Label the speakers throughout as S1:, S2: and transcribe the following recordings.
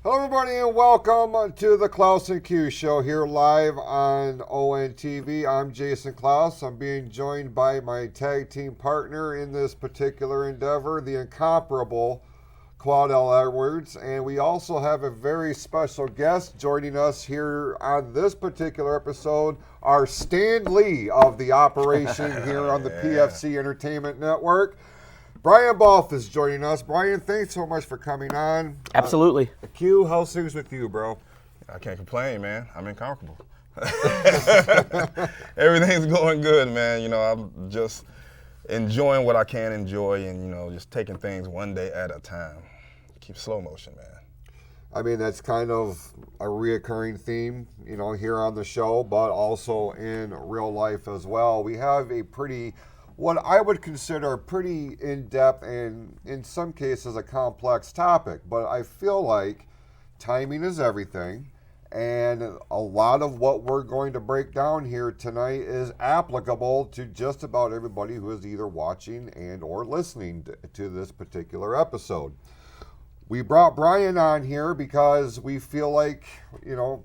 S1: Hello, everybody, and welcome to the Clouse Q Show here live on ONTV. I'm Jason Clouse. I'm being joined by my tag team partner in this particular endeavor, the incomparable Quadell Edwards, and we also have a very special guest joining us here on this particular episode, our Stan Lee of the operation here on the PFC Entertainment Network. Brian Bolf is joining us. Brian, thanks so much for coming on.
S2: Absolutely.
S1: Q, how's things with you, bro?
S3: I can't complain, man. I'm incomparable. Everything's going good, man. You know, I'm just enjoying what I can enjoy and, you know, just taking things one day at a time. Keep slow motion, man.
S1: I mean, that's kind of a reoccurring theme, you know, here on the show, but also in real life as well. We have a pretty, what I would consider a pretty in-depth and in some cases a complex topic, but I feel like timing is everything, and a lot of what we're going to break down here tonight is applicable to just about everybody who is either watching and or listening to this particular episode. We brought Brian on here because we feel like, you know,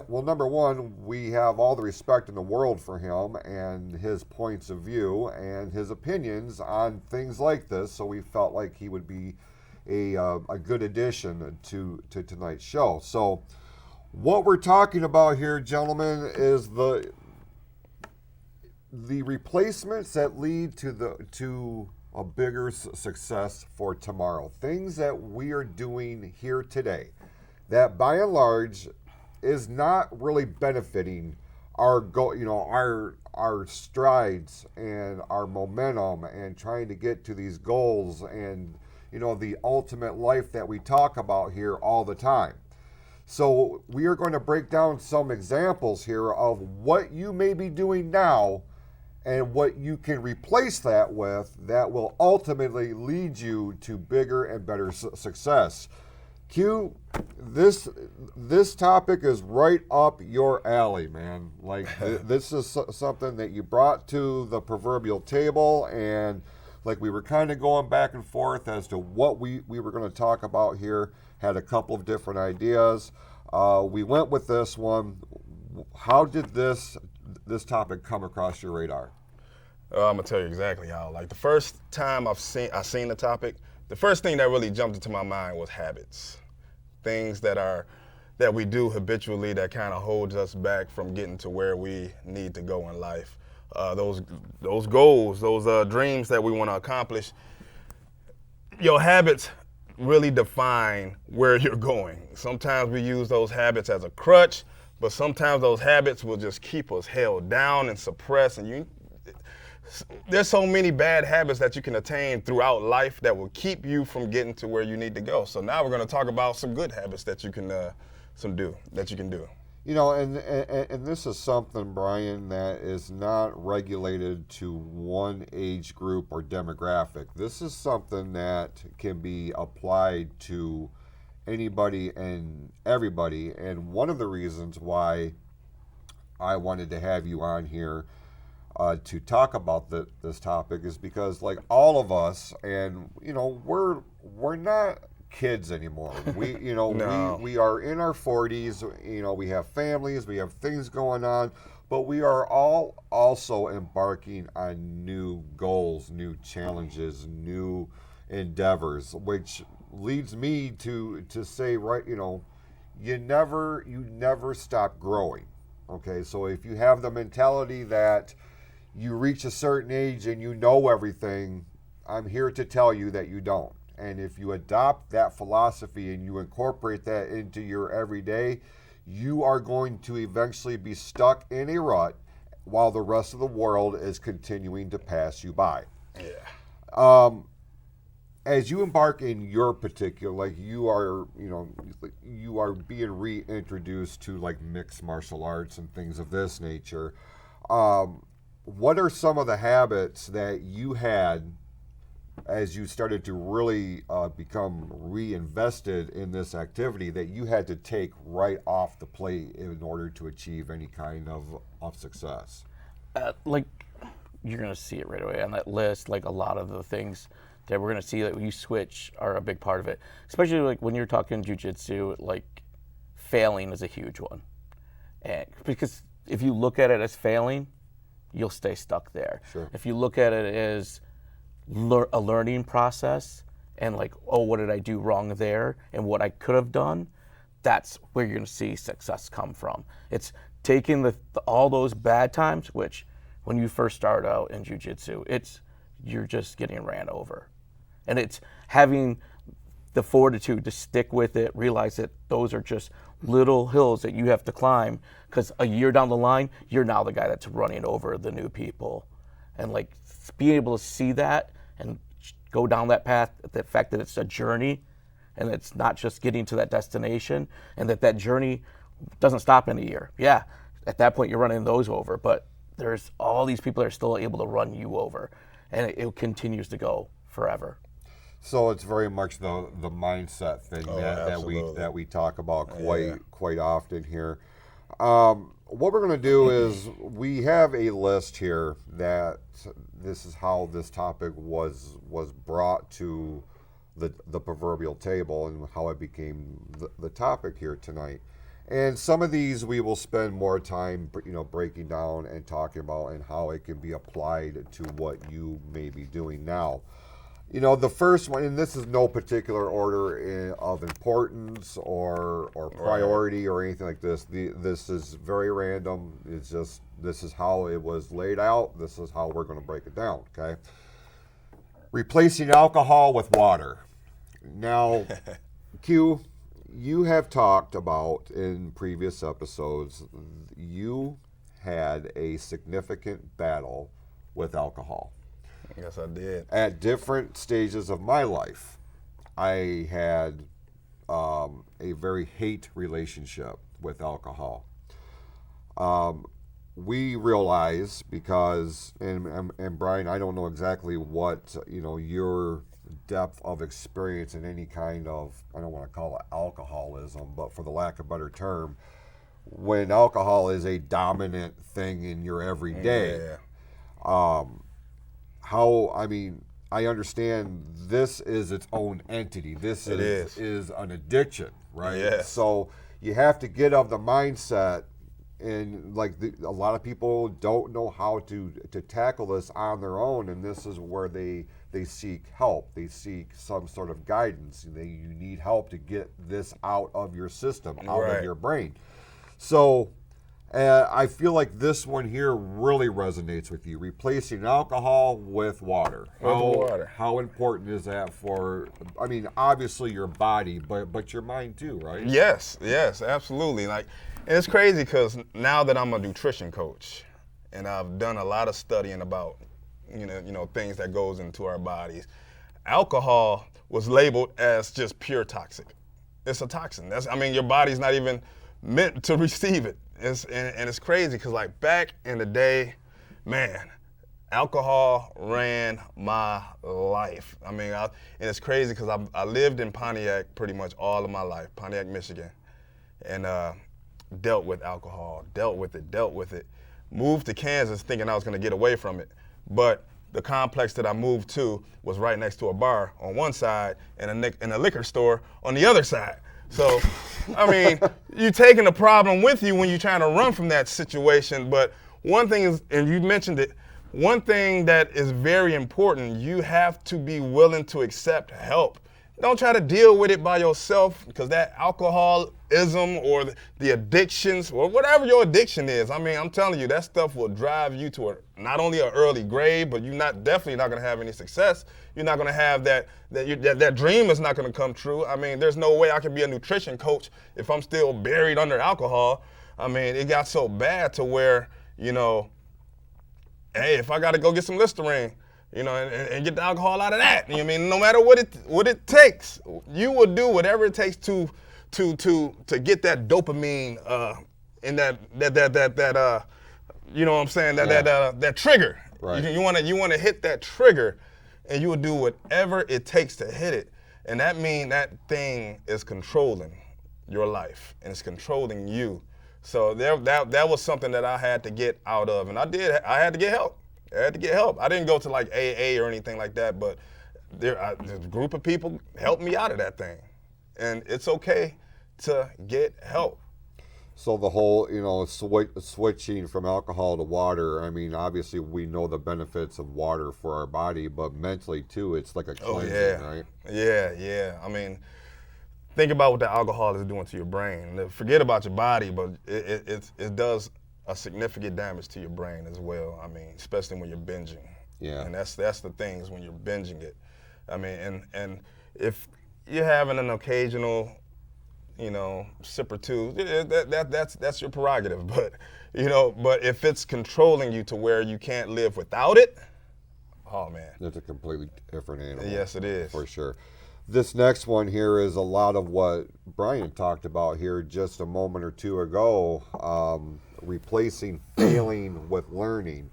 S1: well, number one, we have all the respect in the world for him and his points of view and his opinions on things like this, so we felt like he would be a good addition to tonight's show. So what we're talking about here, gentlemen, is the replacements that lead to a bigger success for tomorrow. Things that we are doing here today that by and large is not really benefiting our our strides and our momentum and trying to get to these goals and, you know, the ultimate life that we talk about here all the time. So we are going to break down some examples here of what you may be doing now and what you can replace that with that will ultimately lead you to bigger and better success. Q, this topic is right up your alley, man. Like, this is something that you brought to the proverbial table, and like we were kind of going back and forth as to what we were going to talk about here, had a couple of different ideas. We went with this one. How did this topic come across your radar?
S3: I'm gonna tell you exactly how. Like the first time I seen the topic, the first thing that really jumped into my mind was habits, things that we do habitually that kind of holds us back from getting to where we need to go in life. Those goals, those dreams that we want to accomplish. Your habits really define where you're going. Sometimes we use those habits as a crutch, but sometimes those habits will just keep us held down and suppressed. And there's so many bad habits that you can attain throughout life that will keep you from getting to where you need to go. So now we're going to talk about some good habits that you can do.
S1: You know, and this is something, Brian, that is not regulated to one age group or demographic. This is something that can be applied to anybody and everybody. And one of the reasons why I wanted to have you on here to talk about this topic is because, like, all of us, and you know, we're not kids anymore. We, you know,
S3: No.
S1: we are in our 40s. You know, we have families, we have things going on, but we are all also embarking on new goals, new challenges, new endeavors, which leads me to say, right, you know, you never stop growing. Okay, so if you have the mentality that you reach a certain age and you know everything, I'm here to tell you that you don't. And if you adopt that philosophy and you incorporate that into your everyday, you are going to eventually be stuck in a rut while the rest of the world is continuing to pass you by.
S3: Yeah.
S1: As you embark in your particular, like, you are being reintroduced to like mixed martial arts and things of this nature. What are some of the habits that you had as you started to really become reinvested in this activity that you had to take right off the plate in order to achieve any kind of success?
S2: Like, you're going to see it right away on that list, like a lot of the things that we're going to see that you switch are a big part of it. Especially like when you're talking jiu-jitsu, like failing is a huge one. And because if you look at it as failing, you'll stay stuck there.
S1: Sure.
S2: If you look at it as a learning process and like, oh, what did I do wrong there and what I could have done, that's where you're going to see success come from. It's taking all those bad times, which when you first start out in jiu-jitsu, you're just getting ran over. And it's having the fortitude to stick with it, realize that those are just little hills that you have to climb, because a year down the line, you're now the guy that's running over the new people. And like being able to see that and go down that path, the fact that it's a journey and it's not just getting to that destination, and that journey doesn't stop in a year. Yeah, at that point you're running those over, but there's all these people that are still able to run you over, and it continues to go forever.
S1: So it's very much the mindset thing that we talk about quite often here. What we're going to do is we have a list here that this is how this topic was brought to the proverbial table and how it became the topic here tonight. And some of these we will spend more time, breaking down and talking about and how it can be applied to what you may be doing now. The first one, and this is no particular order of importance or priority or anything like this. This is very random. It's just, this is how it was laid out. This is how we're going to break it down, okay? Replacing alcohol with water. Now, Q, you have talked about in previous episodes, you had a significant battle with alcohol.
S3: Yes, I did.
S1: At different stages of my life, I had a very hate relationship with alcohol. We realize because, and Brian, I don't know exactly what, your depth of experience in any kind of, I don't want to call it alcoholism, but for the lack of a better term, when alcohol is a dominant thing in your everyday, I understand this is its own entity. This is an addiction, right?
S3: Yes.
S1: So you have to get of the mindset, and a lot of people don't know how to tackle this on their own, and this is where they seek help. They seek some sort of guidance. You need help to get this out of your system, out of your brain. So I feel like this one here really resonates with you. Replacing alcohol with water. How important is that for, obviously your body, but your mind too, right?
S3: Yes, absolutely. And it's crazy because now that I'm a nutrition coach and I've done a lot of studying about, things that goes into our bodies, alcohol was labeled as just pure toxic. It's a toxin. Your body's not even meant to receive it. And it's crazy because back in the day, man, alcohol ran my life. And it's crazy because I lived in Pontiac pretty much all of my life, Pontiac, Michigan, and dealt with alcohol, dealt with it. Moved to Kansas thinking I was going to get away from it, but the complex that I moved to was right next to a bar on one side and a liquor store on the other side. So, you're taking the problem with you when you're trying to run from that situation. But one thing is, and you mentioned it, one thing that is very important, you have to be willing to accept help. Don't try to deal with it by yourself, because that alcoholism or the addictions or whatever your addiction is, I'm telling you, that stuff will drive you to not only an early grave, but you're definitely not going to have any success. You're not going to have that dream is not going to come true. There's no way I can be a nutrition coach if I'm still buried under alcohol. It got so bad to where, hey, if I got to go get some Listerine, and get the alcohol out of that. No matter what it takes, you will do whatever it takes to get that dopamine in that that trigger.
S1: Right.
S3: You want to hit that trigger, and you will do whatever it takes to hit it. And that means that thing is controlling your life and it's controlling you. So that was something that I had to get out of, and I had to get help. I had to get help. I didn't go to AA or anything like that, but there's a group of people helped me out of that thing, and it's okay to get help.
S1: So the whole, switching from alcohol to water, I mean, obviously we know the benefits of water for our body, but mentally too, it's like a cleansing, right?
S3: Yeah. I mean, think about what the alcohol is doing to your brain. Forget about your body, but it does a significant damage to your brain as well. I mean, especially when you're binging.
S1: Yeah.
S3: And that's the thing is when you're binging it. I mean, and if you're having an occasional, sip or two, that's your prerogative. But, but if it's controlling you to where you can't live without it, oh man.
S1: It's a completely different animal.
S3: Yes, it is.
S1: For sure. This next one here is a lot of what Brian talked about here just a moment or two ago, replacing failing with learning.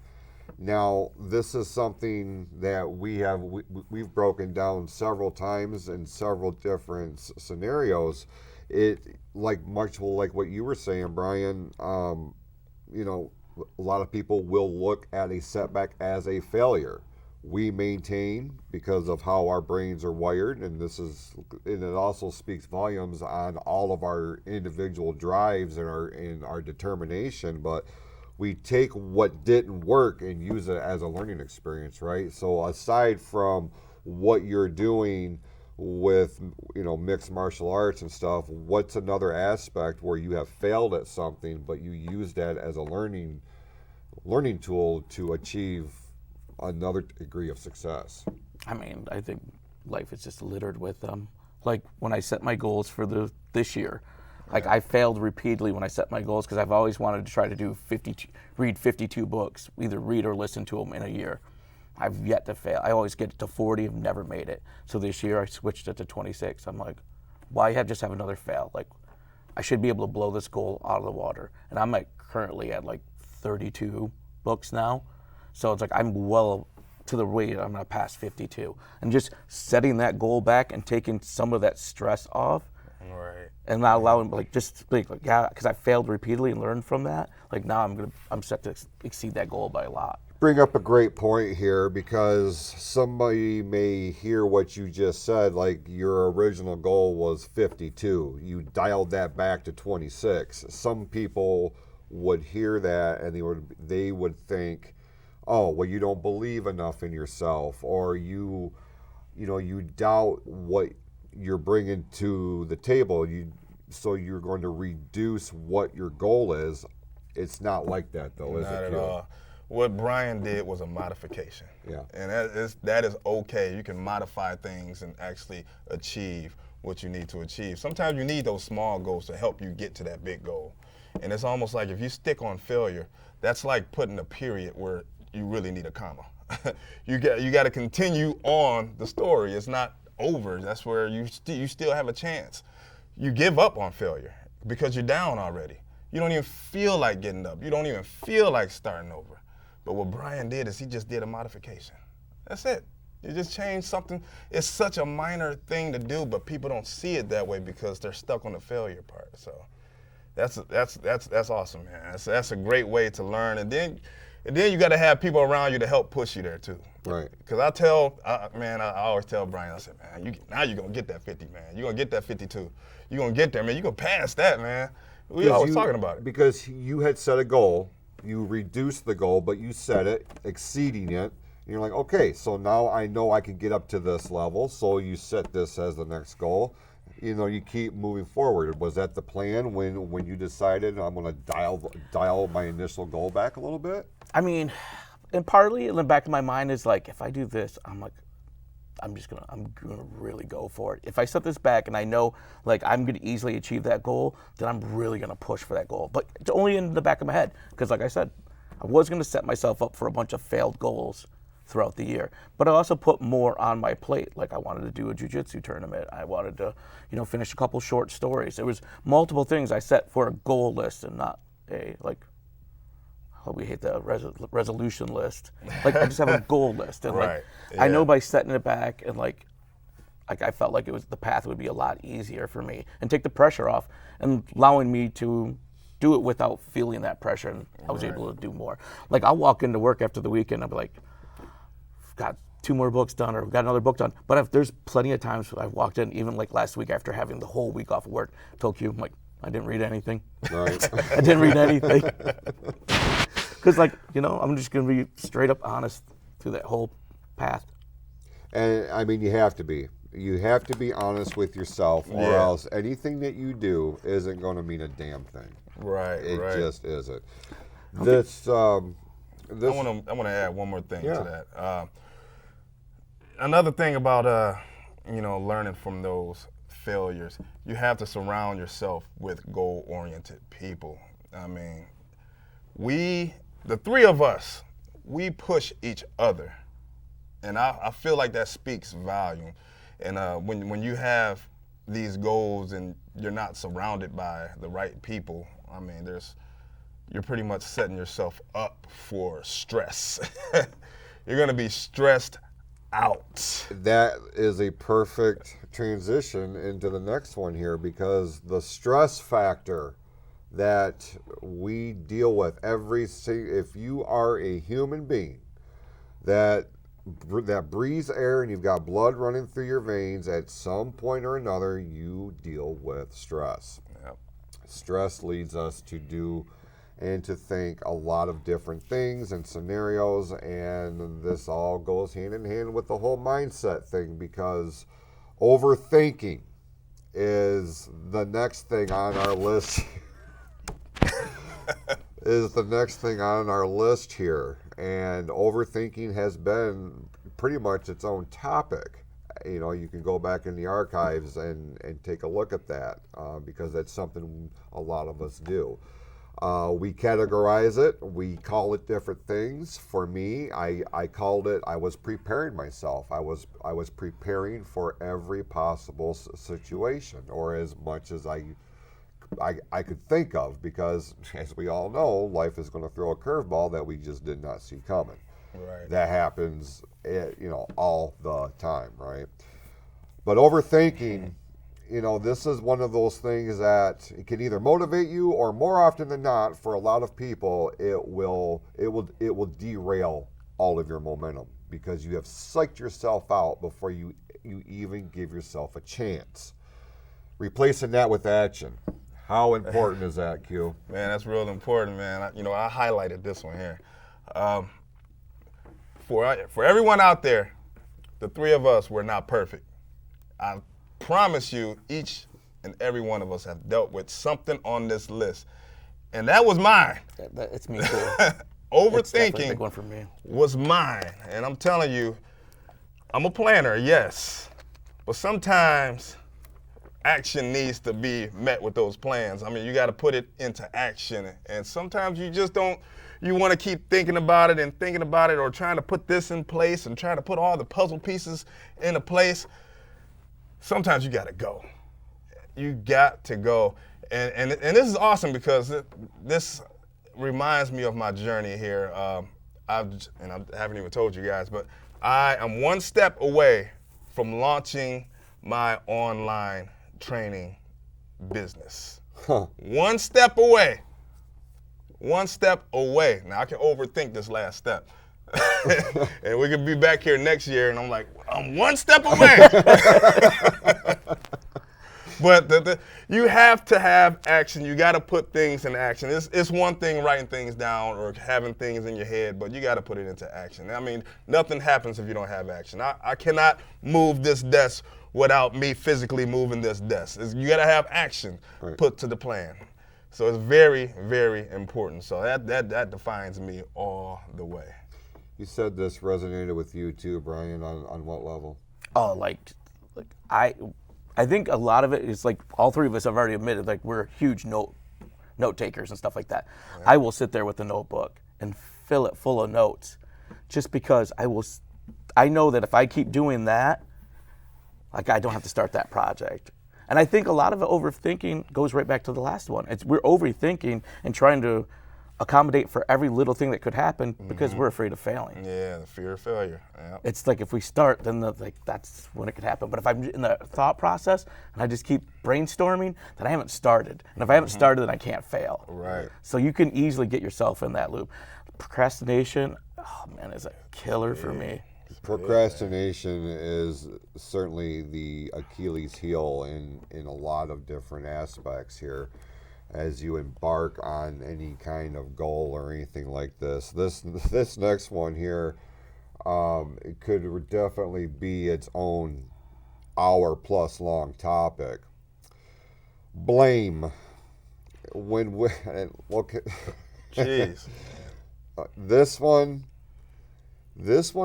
S1: Now, this is something that we've broken down several times in several different scenarios. It much like what you were saying, Brian. A lot of people will look at a setback as a failure. We maintain, because of how our brains are wired, and it also speaks volumes on all of our individual drives and our determination. But we take what didn't work and use it as a learning experience, right? So aside from what you're doing with mixed martial arts and stuff, what's another aspect where you have failed at something but you use that as a learning tool to achieve another degree of success?
S2: I mean, I think life is just littered with them. Like when I set my goals for this year, like I failed repeatedly when I set my goals because I've always wanted to try to read 52 books, either read or listen to them in a year. I've yet to fail. I always get to 40, I've never made it. So this year I switched it to 26. I'm like, why just have another fail? Like, I should be able to blow this goal out of the water. And I'm currently at 32 books now. So it's like I'm well to the way I'm gonna pass 52. And just setting that goal back and taking some of that stress off.
S3: Right.
S2: And not allowing, because I failed repeatedly and learned from that. Like now I'm set to exceed that goal by a lot.
S1: Bring up a great point here, because somebody may hear what you just said, like your original goal was 52. You dialed that back to 26. Some people would hear that and they would think, oh, well, you don't believe enough in yourself, or you doubt what you're bringing to the table. So you're going to reduce what your goal is. It's not like that, though, is it?
S3: Not at all. What Brian did was a modification.
S1: Yeah.
S3: And that is okay. You can modify things and actually achieve what you need to achieve. Sometimes you need those small goals to help you get to that big goal. And it's almost like if you stick on failure, that's like putting a period where you really need a comma. You got to continue on the story. It's not over. That's where you still have a chance. You give up on failure because you're down already. You don't even feel like getting up. You don't even feel like starting over. But what Brian did is he just did a modification. That's it. You just changed something. It's such a minor thing to do, but people don't see it that way because they're stuck on the failure part. So that's awesome, man. That's a great way to learn. And then you got to have people around you to help push you there too.
S1: Right.
S3: Because I always tell Brian, I said, man, now you're going to get that 50, man. You're going to get that 52. You're going to get there, man. You're going to pass that, man. We always talking about it.
S1: Because you had set a goal. You reduced the goal, but you set it, exceeding it. And you're like, okay, so now I know I can get up to this level. So you set this as the next goal. You keep moving forward. Was that the plan when you decided I'm going to dial my initial goal back a little bit?
S2: I mean, and partly in the back of my mind is like, if I do this, I'm gonna really go for it. If I set this back and I know like I'm gonna easily achieve that goal, then I'm really gonna push for that goal. But it's only in the back of my head, because like I said, I was gonna set myself up for a bunch of failed goals throughout the year. But I also put more on my plate. Like I wanted to do a jiu-jitsu tournament. I wanted to, finish a couple short stories. There was multiple things I set for a goal list and not a we hate the resolution list. Like I just have a goal list, and
S3: right.
S2: Yeah. I know by setting it back and like I felt like the path would be a lot easier for me and take the pressure off and allowing me to do it without feeling that pressure, and I was able to do more. Like I'll walk into work after the weekend, I'll be like, got 2 more books done or got another book done. But there's plenty of times I've walked in, even like last week after having the whole week off of work, told Q, I'm like, I didn't read anything.
S1: Right.
S2: I didn't read anything. Because, like, you know, I'm just going to be straight up honest through that whole path.
S1: And I mean, you have to be. You have to be honest with yourself, or else anything that you do isn't going to mean a damn thing.
S3: Right,
S1: It
S3: right.
S1: just isn't. This.
S3: I want to add one more thing to that. Another thing about learning from those failures, you have to surround yourself with goal-oriented people. I mean, the 3 of us, we push each other, and I feel like that speaks volume. And when you have these goals and you're not surrounded by the right people, I mean, you're pretty much setting yourself up for stress. You're going to be stressed out.
S1: That is a perfect transition into the next one here, because the stress factor that we deal with if you are a human being that breathes air and you've got blood running through your veins, at some point or another you deal with stress.
S3: Yep.
S1: Stress leads us to do and to think a lot of different things and scenarios, and this all goes hand in hand with the whole mindset thing, because overthinking is the next thing on our list here. And overthinking has been pretty much its own topic. You know, you can go back in the archives and take a look at that, because that's something a lot of us do. We categorize it, we call it different things. For me, I called it, I was preparing myself. I was preparing for every possible situation, or as much as I could think of, because as we all know, life is going to throw a curveball that we just did not see coming.
S3: Right.
S1: That happens, all the time, right? But overthinking, this is one of those things that it can either motivate you, or more often than not, for a lot of people, it will derail all of your momentum, because you have psyched yourself out before you even give yourself a chance. Replacing that with action. How important is that, Q?
S3: Man, that's real important, man. I highlighted this one here. For everyone out there, the 3 of us, we're not perfect. I promise you, each and every one of us have dealt with something on this list, and that was mine.
S2: It's me too.
S3: Overthinking
S2: a big one for me.
S3: was mine, and I'm telling you, I'm a planner, yes, but sometimes action needs to be met with those plans. I mean, you got to put it into action, and sometimes you just don't. You want to keep thinking about it, or trying to put this in place and trying to put all the puzzle pieces into place. Sometimes you got to go. You got to go. And this is awesome, because this reminds me of my journey here. I haven't even told you guys, but I am one step away from launching my online training business. One step away. Now, I can overthink this last step. And we could be back here next year, and I'm like, I'm one step away. But you have to have action. You got to put things in action. It's one thing writing things down or having things in your head, but you got to put it into action. I mean, nothing happens if you don't have action. I cannot move this desk without me physically moving this desk. You got to have action put to the plan. So it's very, very important. So that defines me all the way.
S1: You said this resonated with you too, Brian, on what level?
S2: Oh, I think a lot of it is like all 3 of us have already admitted, like, we're huge note takers and stuff like that. Yeah. I will sit there with a notebook and fill it full of notes, just because I know that if I keep doing that, like, I don't have to start that project. And I think a lot of overthinking goes right back to the last one. We're overthinking and trying to accommodate for every little thing that could happen because we're afraid of failing.
S3: Yeah, the fear of failure. Yeah.
S2: It's like if we start, then that's when it could happen. But if I'm in the thought process and I just keep brainstorming, then I haven't started. And if I haven't started, then I can't fail.
S3: Right.
S2: So you can easily get yourself in that loop. Procrastination, oh man, is a killer for me.
S1: Procrastination is certainly the Achilles heel in a lot of different aspects here as you embark on any kind of goal or anything like this. This next one here, it could definitely be its own hour-plus long topic. Blame. Look,
S3: Jeez.
S1: This one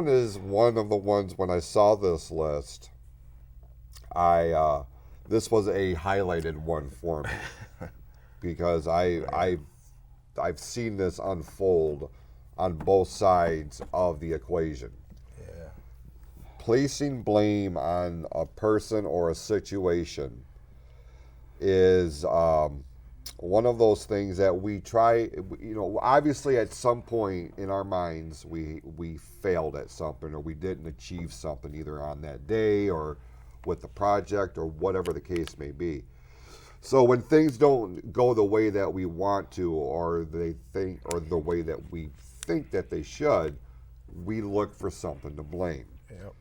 S1: is one of the ones when I saw this list, this was a highlighted one for me because I've seen this unfold on both sides of the equation.
S3: Yeah.
S1: Placing blame on a person or a situation is one of those things that we try, obviously at some point in our minds we failed at something or we didn't achieve something either on that day or with the project or whatever the case may be. So when things don't go the way that we want to or the way that we think that they should, we look for something to blame.
S3: Yep.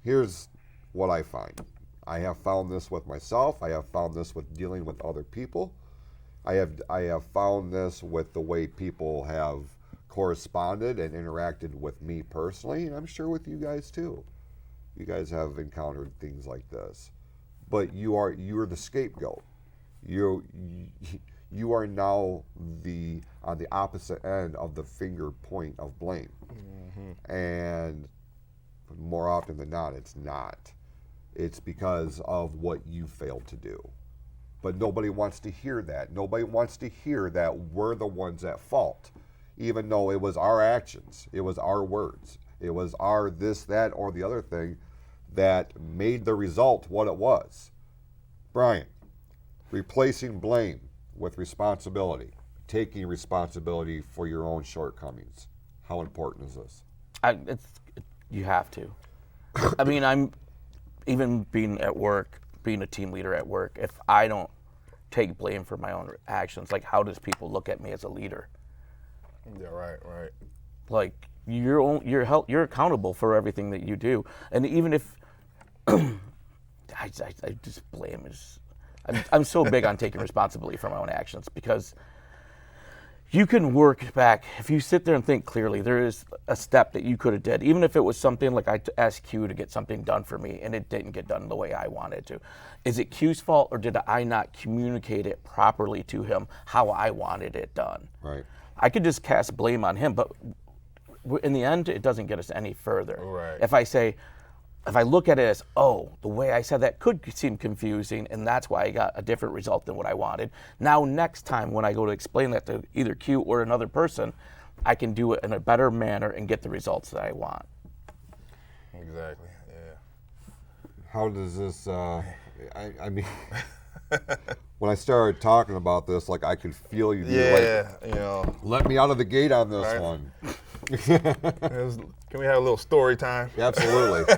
S1: Here's what I find. I have found this with myself. I have found this with dealing with other people. I have found this with the way people have corresponded and interacted with me personally, and I'm sure with you guys too. You guys have encountered things like this, but you're the scapegoat. You are now on the opposite end of the finger point of blame, and more often than not, it's not. It's because of what you failed to do. But nobody wants to hear that. Nobody wants to hear that we're the ones at fault, even though it was our actions, it was our words, it was our this, that, or the other thing that made the result what it was. Brian, replacing blame with responsibility, taking responsibility for your own shortcomings. How important is this?
S2: You have to. I mean, I'm even being at work, being a team leader at work, if I don't take blame for my own actions, like how does people look at me as a leader?
S3: Yeah, right.
S2: Like you're accountable for everything that you do, and even if I just blame is, I'm so big on taking responsibility for my own actions because you can work back. If you sit there and think clearly, there is a step that you could have did, even if it was something like I asked Q to get something done for me and it didn't get done the way I wanted to. Is it Q's fault or did I not communicate it properly to him how I wanted it done?
S1: Right.
S2: I could just cast blame on him, but in the end, it doesn't get us any further.
S3: Right.
S2: If I look at it as, the way I said that could seem confusing, and that's why I got a different result than what I wanted. Now, next time when I go to explain that to either Q or another person, I can do it in a better manner and get the results that I want.
S3: Exactly, yeah.
S1: How does this, I mean, when I started talking about this, like I could feel you. Let me out of the gate on this one.
S3: Can we have a little story time?
S1: Absolutely.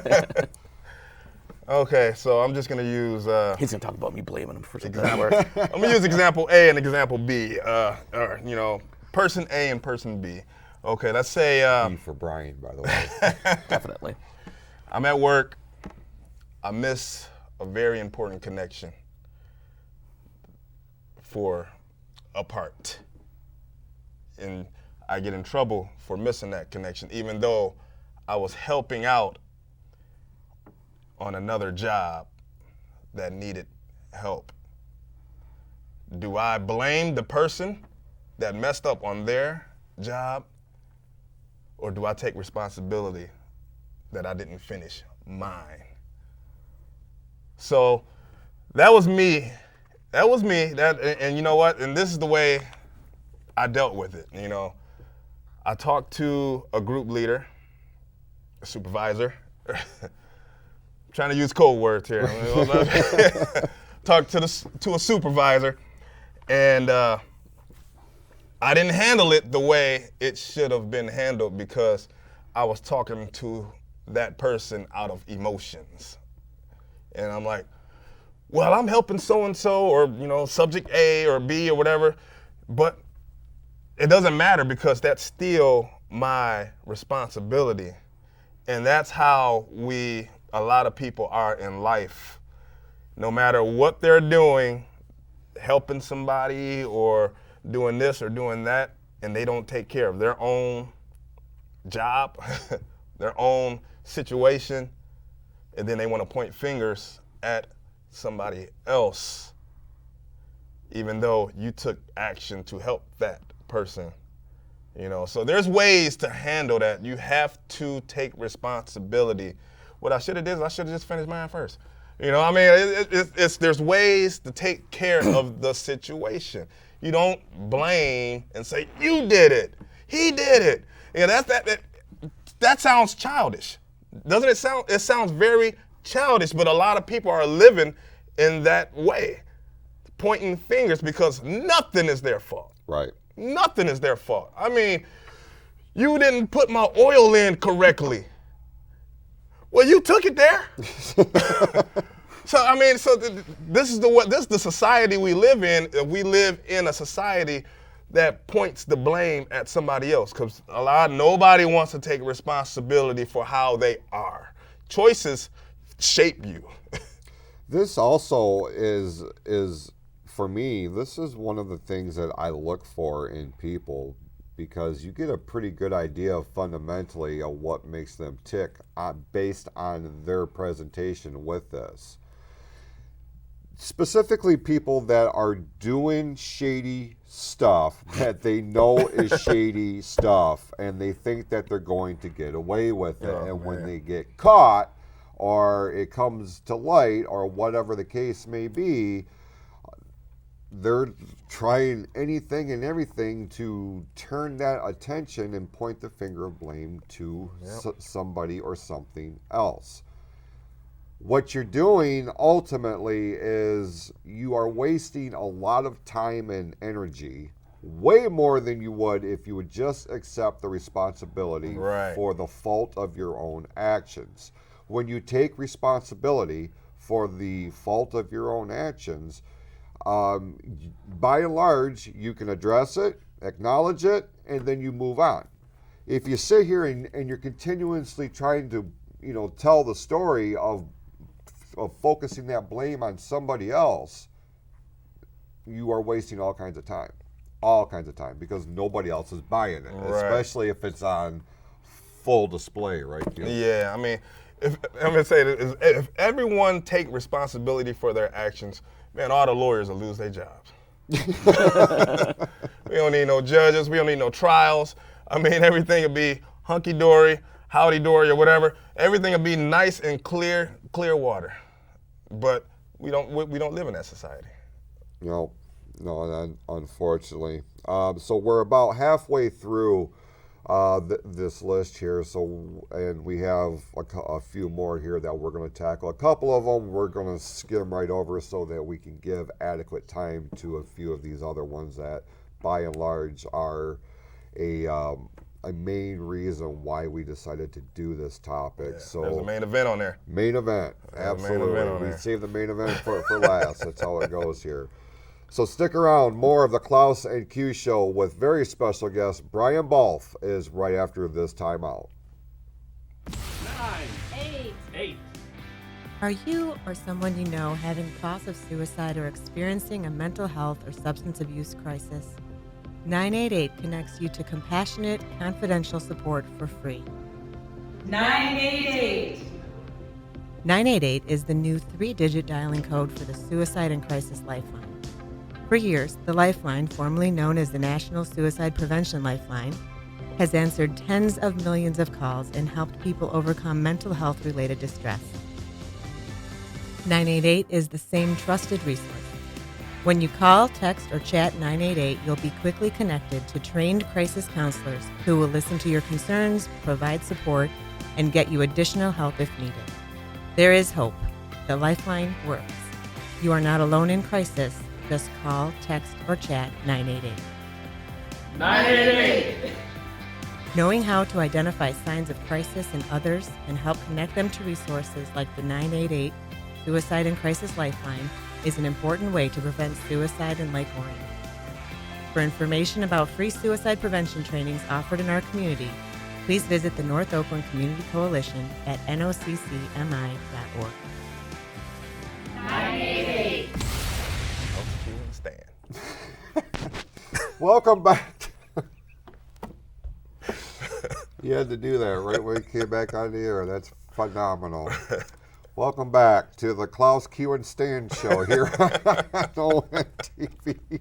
S3: Okay, so I'm just going to use...
S2: He's going to talk about me blaming him for something that work.
S3: I'm going to use example A and example B, person A and person B. Okay, let's say...
S1: B for Brian, by the way.
S2: Definitely.
S3: I'm at work. I miss a very important connection for a part. And I get in trouble for missing that connection, even though I was helping out on another job that needed help. Do I blame the person that messed up on their job, or do I take responsibility that I didn't finish mine? So that was me. And you know what? And this is the way I dealt with it. I talked to a group leader, a supervisor. Trying to use code words here. Talked to a supervisor, and I didn't handle it the way it should have been handled because I was talking to that person out of emotions. And I'm like, well, I'm helping so-and-so or, subject A or B or whatever, but it doesn't matter because that's still my responsibility. And that's how a lot of people are in life. No matter what they're doing, helping somebody or doing this or doing that, and they don't take care of their own job, their own situation, and then they want to point fingers at somebody else, even though you took action to help that person. So there's ways to handle that. You have to take responsibility. What I should have did is I should have just finished mine first. There's ways to take care of the situation. You don't blame and say, you did it, he did it. That sounds childish. Doesn't it sound? It sounds very childish, but a lot of people are living in that way, pointing fingers because nothing is their fault.
S1: Right.
S3: Nothing is their fault. You didn't put my oil in correctly. Well, you took it there. This is the society we live in. We live in a society that points the blame at somebody else because nobody wants to take responsibility for how they are. Choices shape you.
S1: This also is for me, this is one of the things that I look for in people, because you get a pretty good idea fundamentally of what makes them tick based on their presentation with this. Specifically people that are doing shady stuff that they know is shady stuff, and they think that they're going to get away with it. When they get caught or it comes to light or whatever the case may be, they're trying anything and everything to turn that attention and point the finger of blame to somebody or something else. What you're doing ultimately is you are wasting a lot of time and energy, way more than you would if you would just accept the responsibility for the fault of your own actions. When you take responsibility for the fault of your own actions, by and large, you can address it, acknowledge it, and then you move on. If you sit here and you're continuously trying to, tell the story of focusing that blame on somebody else, you are wasting all kinds of time, because nobody else is buying it, especially if it's on full display, right?
S3: Yeah, if I'm gonna say this, if everyone take responsibility for their actions, man, all the lawyers will lose their jobs. We don't need no judges. We don't need no trials. Everything will be hunky-dory, howdy-dory, or whatever. Everything will be nice and clear water. But we don't live in that society.
S1: No, unfortunately. So we're about halfway through this list here. And we have a few more here that we're going to tackle. A couple of them we're going to skim right over so that we can give adequate time to a few of these other ones that, by and large, are a main reason why we decided to do this topic.
S3: Yeah,
S1: so
S3: there's a main event on there.
S1: Main event, absolutely. We save the main event for last. That's how it goes here. So stick around. More of the Clouse and Q Show with very special guest Brian Bolf is right after this timeout.
S4: 9, 8.
S5: Are you or someone you know having thoughts of suicide or experiencing a mental health or substance abuse crisis? 988 connects you to compassionate, confidential support for free.
S4: 988.
S5: 988 is the new 3-digit dialing code for the Suicide and Crisis Lifeline. For years, the Lifeline, formerly known as the National Suicide Prevention Lifeline, has answered tens of millions of calls and helped people overcome mental health-related distress. 988 is the same trusted resource. When you call, text, or chat 988, you'll be quickly connected to trained crisis counselors who will listen to your concerns, provide support, and get you additional help if needed. There is hope. The Lifeline works. You are not alone in crisis. Just call, text, or chat 988.
S4: 988.
S5: Knowing how to identify signs of crisis in others and help connect them to resources like the 988 Suicide and Crisis Lifeline is an important way to prevent suicide in Lake Orion. For information about free suicide prevention trainings offered in our community, please visit the North Oakland Community Coalition at noccmi.org.
S4: 988.
S3: Stand.
S1: Welcome back. You had to do that right when you came back on the air. That's phenomenal. Welcome back to the Clouse Q and Stand Show here on ON TV.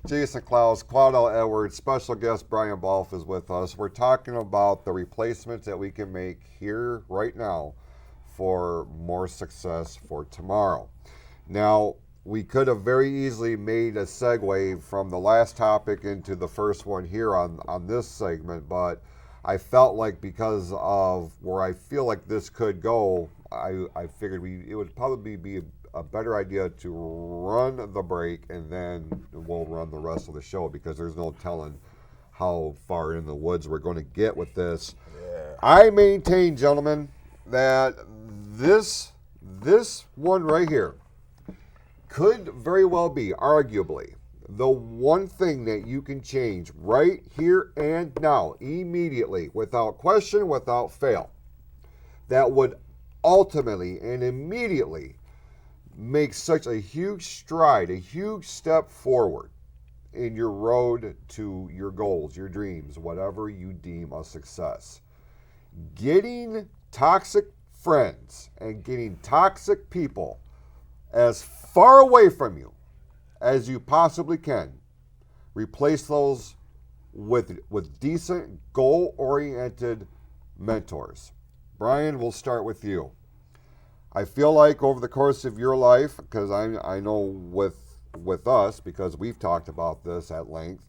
S1: Jason Clouse, Quadell Edwards, special guest Brian Bolf is with us. We're talking about the replacements that we can make here right now for more success for tomorrow. Now, we could have very easily made a segue from the last topic into the first one here on this segment, but I felt like because of where I feel like this could go, I figured it would probably be a better idea to run the break and then we'll run the rest of the show, because there's no telling how far in the woods we're going to get with this.
S3: Yeah.
S1: I maintain, gentlemen, that this one right here could very well be, arguably, the one thing that you can change right here and now, immediately, without question, without fail, that would ultimately and immediately make such a huge stride, a huge step forward in your road to your goals, your dreams, whatever you deem a success. Getting toxic friends and getting toxic people as far away from you as you possibly can. Replace those with decent, goal-oriented mentors. Brian, we'll start with you. I feel like over the course of your life, because I know with us, because we've talked about this at length,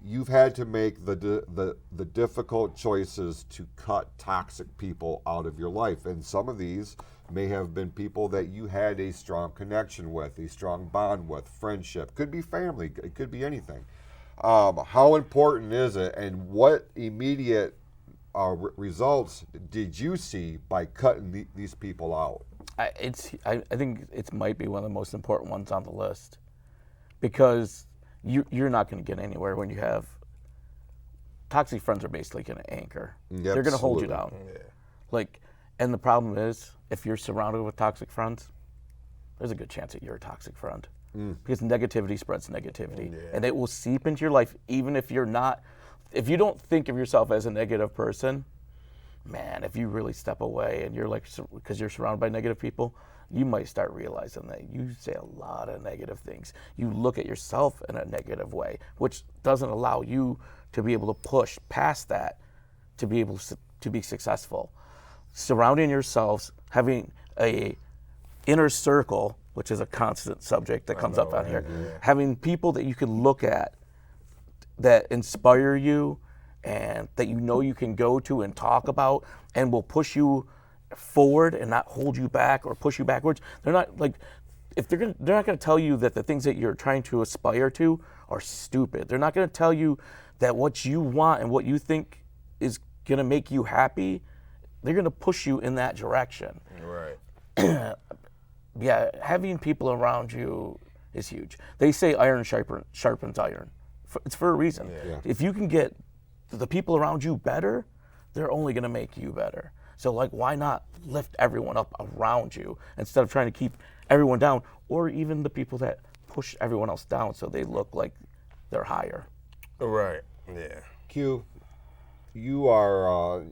S1: you've had to make the difficult choices to cut toxic people out of your life. And some of these may have been people that you had a strong connection with, a strong bond with, friendship. Could be family, it could be anything. How important is it, and what immediate results did you see by cutting these people out?
S2: I think it might be one of the most important ones on the list, because you're not going to get anywhere when you have toxic friends. Are basically going to anchor.
S1: Yeah,
S2: they're going to hold you down.
S3: Yeah.
S2: And the problem is, if you're surrounded with toxic friends, there's a good chance that you're a toxic friend, because negativity spreads negativity, and it will seep into your life, even if you're not. If you don't think of yourself as a negative person, man, if you really step away and you're because you're surrounded by negative people, you might start realizing that you say a lot of negative things. You look at yourself in a negative way, which doesn't allow you to be able to push past that to be able to be successful. Surrounding yourselves, having a inner circle, which is a constant subject that comes up on here, having people that you can look at that inspire you and that you can go to and talk about and will push you forward and not hold you back or push you backwards. They're not they're not going to tell you that the things that you're trying to aspire to are stupid. They're not going to tell you that what you want and what you think is going to make you happy, they're going to push you in that direction.
S3: Right.
S2: Yeah, having people around you is huge. They say iron sharpens iron. It's for a reason.
S1: Yeah.
S2: If you can get the people around you better, they're only going to make you better. So why not lift everyone up around you instead of trying to keep everyone down, or even the people that push everyone else down so they look like they're higher.
S3: Right. Yeah.
S1: Q, you are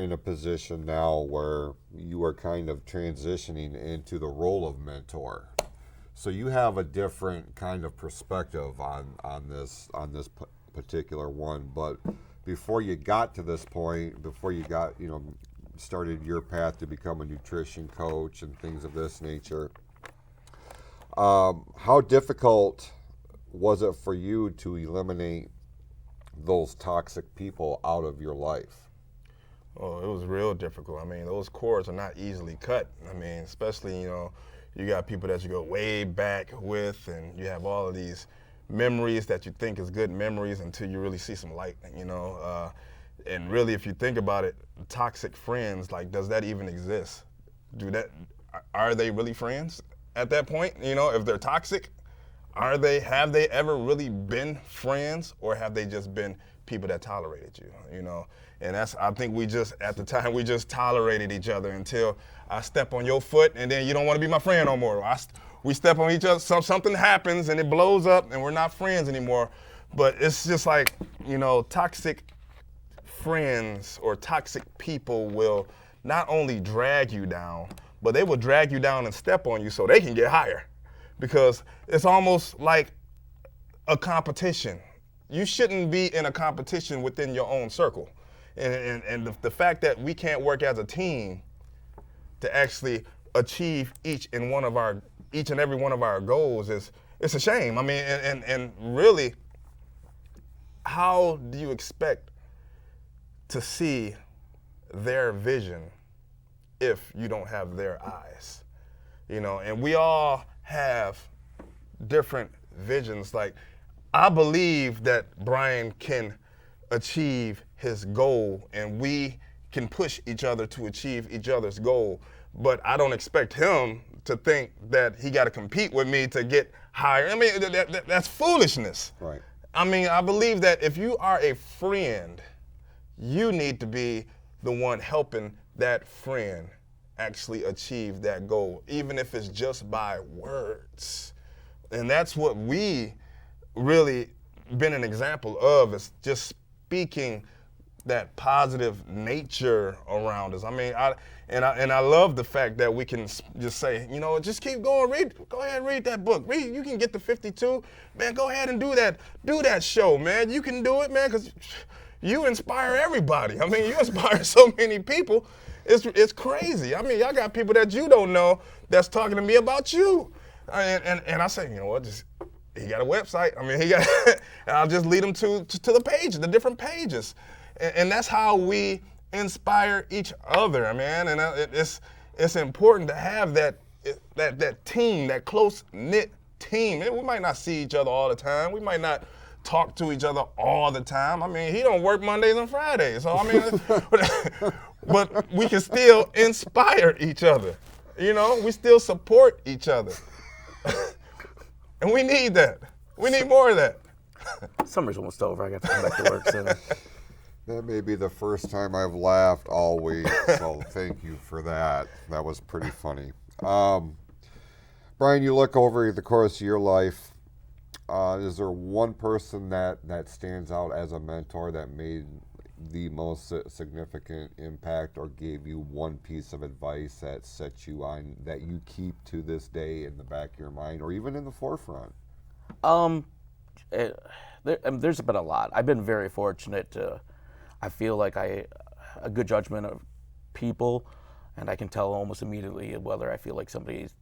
S1: in a position now where you are kind of transitioning into the role of mentor. So you have a different kind of perspective on this particular one. But before you got to this point, before you got started your path to become a nutrition coach and things of this nature, how difficult was it for you to eliminate those toxic people out of your life?
S3: Oh, it was real difficult. I mean, those cords are not easily cut. I mean, especially, you got people that you go way back with, and you have all of these memories that you think is good memories until you really see some light, and really, if you think about it, toxic friends, does that even exist? Are they really friends at that point? If they're toxic, have they ever really been friends, or have they just been people that tolerated you, you know. And I think at the time, we just tolerated each other until I step on your foot, and then you don't want to be my friend no more. We step on each other, something happens, and it blows up, and we're not friends anymore. But it's just like, you know, toxic friends or toxic people will not only drag you down, but they will drag you down and step on you so they can get higher. Because it's almost like a competition. You shouldn't be in a competition within your own circle. And the fact that we can't work as a team to actually achieve each and every one of our goals it's a shame. I mean, and really, how do you expect to see their vision if you don't have their eyes? You know, and we all have different visions. Like, I believe that Brian can achieve his goal and we can push each other to achieve each other's goal, but I don't expect him to think that he got to compete with me to get higher. I mean, that's foolishness.
S1: Right.
S3: I mean, I believe that if you are a friend, you need to be the one helping that friend actually achieve that goal, even if it's just by words. And that's what we really been an example of, is just speaking that positive nature around us. I mean, I love the fact that we can just say, you know, just keep going, go ahead and read that book. You can get to 52, man, go ahead and do that show, man. You can do it, man, because you inspire everybody. I mean, you inspire so many people. It's crazy. I mean, y'all got people that you don't know that's talking to me about you. And I say, you know what, he got a website. I mean, and I'll just lead them to the page, the different pages. And that's how we inspire each other, man. And it's important to have that team, that close-knit team. We might not see each other all the time. We might not talk to each other all the time. I mean, he don't work Mondays and Fridays. So, I mean, but we can still inspire each other. You know, we still support each other. And we need that. We need more of that.
S2: Summer's almost over. I got to come back to work soon.
S1: That may be the first time I've laughed all week, so thank you for that. That was pretty funny. Brian, you look over the course of your life. Is there one person that stands out as a mentor that made the most significant impact, or gave you one piece of advice that set you on, that you keep to this day in the back of your mind, or even in the forefront?
S2: There's been a lot. I've been very fortunate to, I feel like a good judgment of people, and I can tell almost immediately whether I feel like somebody's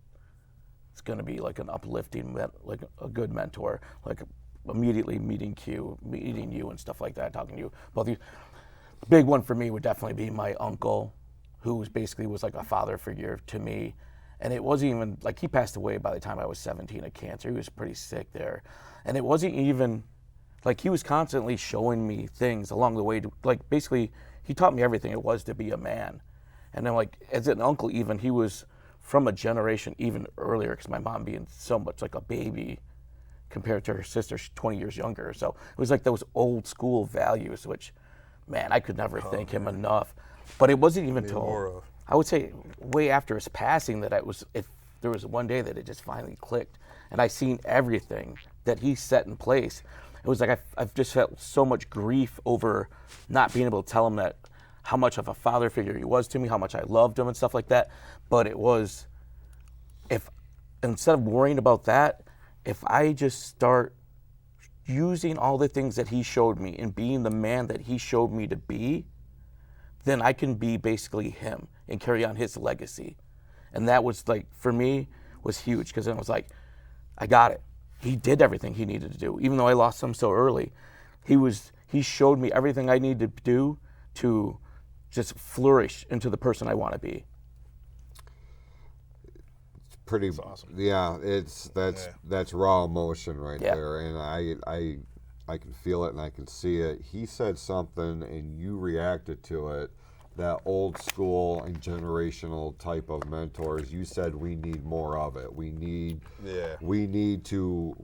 S2: going to be like an uplifting, like a good mentor, like immediately meeting you and stuff like that, talking to you, both of you. The big one for me would definitely be my uncle, who was like a father figure to me. And it wasn't even, like, he passed away by the time I was 17 of cancer. He was pretty sick there. And it wasn't even, like, he was constantly showing me things along the way. Like, basically, he taught me everything it was to be a man. And then, like, as an uncle even, he was from a generation even earlier, because my mom being so much like a baby compared to her sister, she's 20 years younger. So it was like those old school values, which, man, I could never thank him enough. But it wasn't even until, I would say, way after his passing that there was one day that it just finally clicked, and I seen everything that he set in place. It was like I've just felt so much grief over not being able to tell him that how much of a father figure he was to me, how much I loved him and stuff like that. But it was, if instead of worrying about that, if I just start using all the things that he showed me and being the man that he showed me to be, then I can be basically him and carry on his legacy. And that was, like, for me, was huge, because then I was like, I got it. He did everything he needed to do. Even though I lost him so early, he showed me everything I needed to do to just flourish into the person I want to be.
S1: Pretty
S3: awesome.
S1: Yeah, that's raw emotion right there, and I can feel it and I can see it. He said something and you reacted to it, that old school and generational type of mentors. You said we need more of it. We need to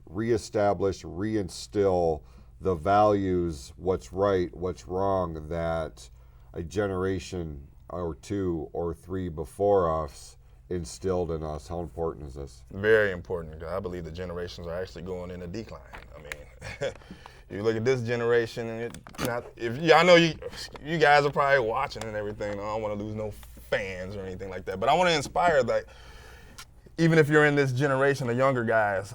S1: reestablish, reinstill the values, what's right, what's wrong, that a generation or two or three before us instilled in us. How important is this?
S3: Very important. I believe the generations are actually going in a decline. I mean, you look at this generation, and I know you guys are probably watching and everything. I don't want to lose no fans or anything like that, but I want to inspire that even if you're in this generation, the younger guys,